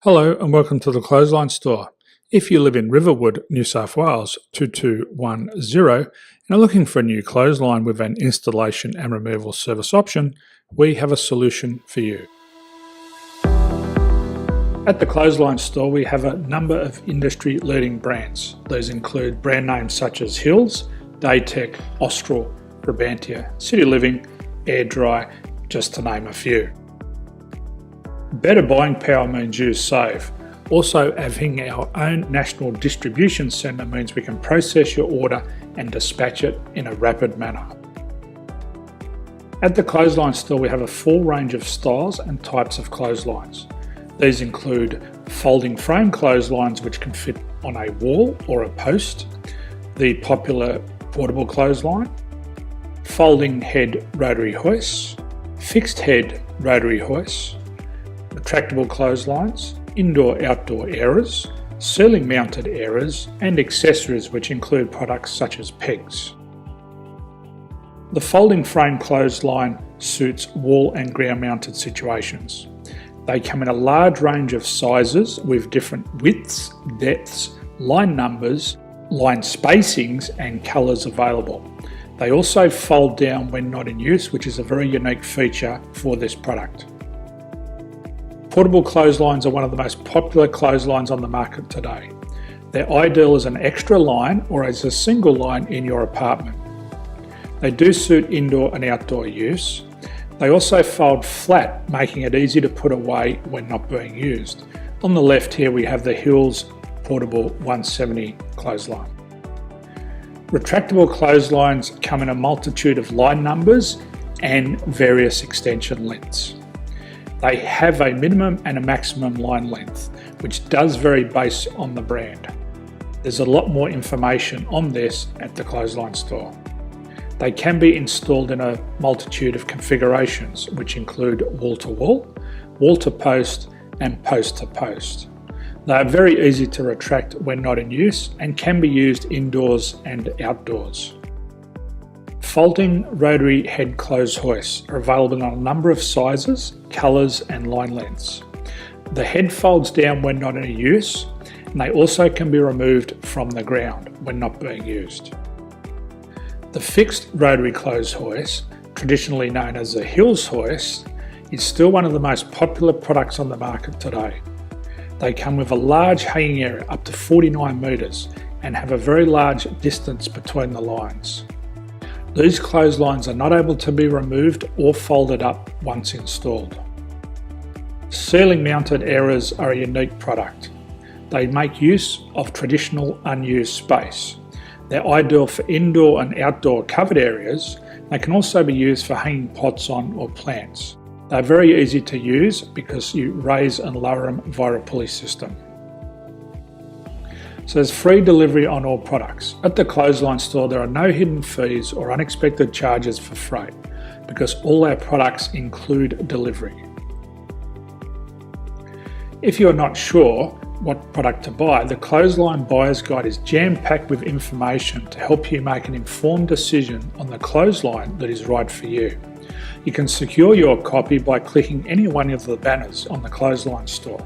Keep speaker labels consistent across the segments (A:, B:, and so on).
A: Hello and welcome to the Clothesline Store. If you live in Riverwood, New South Wales 2210 and are looking for a new clothesline with an installation and removal service option, we have a solution for you. At the Clothesline Store we have a number of industry-leading brands. These include brand names such as Hills, Daytech, Austral, Brabantia, City Living, Air Dry, just to name a few. Better buying power means you save. Also, having our own national distribution centre means we can process your order and dispatch it in a rapid manner. At the Clothesline Store we have a full range of styles and types of clotheslines. These include folding frame clotheslines which can fit on a wall or a post, the popular portable clothesline, folding head rotary hoists, fixed head rotary hoists, retractable clotheslines, indoor-outdoor airers, ceiling mounted airers and accessories which include products such as pegs. The folding frame clothesline suits wall and ground mounted situations. They come in a large range of sizes with different widths, depths, line numbers, line spacings and colours available. They also fold down when not in use, which is a very unique feature for this product. Portable clotheslines are one of the most popular clotheslines on the market today. They're ideal as an extra line or as a single line in your apartment. They do suit indoor and outdoor use. They also fold flat, making it easy to put away when not being used. On the left here we have the Hills Portable 170 clothesline. Retractable clotheslines come in a multitude of line numbers and various extension lengths. They have a minimum and a maximum line length, which does vary based on the brand. There's a lot more information on this at the Clothesline Store. They can be installed in a multitude of configurations, which include wall-to-wall, wall-to-post and post-to-post. They are very easy to retract when not in use and can be used indoors and outdoors. Folding rotary head clothes hoists are available in a number of sizes, colours and line lengths. The head folds down when not in use, and they also can be removed from the ground when not being used. The fixed rotary clothes hoist, traditionally known as the Hills hoist, is still one of the most popular products on the market today. They come with a large hanging area up to 49 metres and have a very large distance between the lines. These clotheslines are not able to be removed or folded up once installed. Ceiling mounted airers are a unique product. They make use of traditional unused space. They're ideal for indoor and outdoor covered areas. They can also be used for hanging pots on or plants. They're very easy to use because you raise and lower them via a pulley system. So there's free delivery on all products. At the Clothesline Store there are no hidden fees or unexpected charges for freight because all our products include delivery. If you're not sure what product to buy, the Clothesline Buyer's Guide is jam-packed with information to help you make an informed decision on the clothesline that is right for you. You can secure your copy by clicking any one of the banners on the Clothesline Store.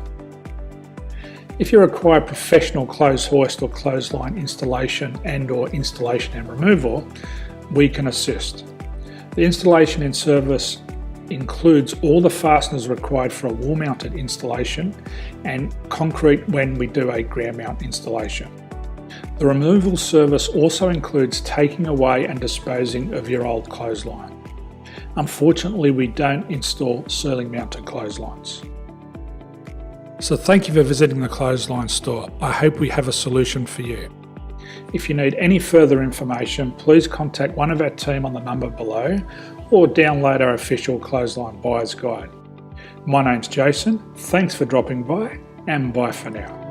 A: If you require professional clothes hoist or clothesline installation and/or installation and removal, we can assist. The installation and service includes all the fasteners required for a wall-mounted installation and concrete when we do a ground mount installation. The removal service also includes taking away and disposing of your old clothesline. Unfortunately, we don't install ceiling mounted clotheslines. So thank you for visiting the Clothesline Store. I hope we have a solution for you. If you need any further information, please contact one of our team on the number below or download our official Clothesline Buyer's Guide. My name's Jason, thanks for dropping by and bye for now.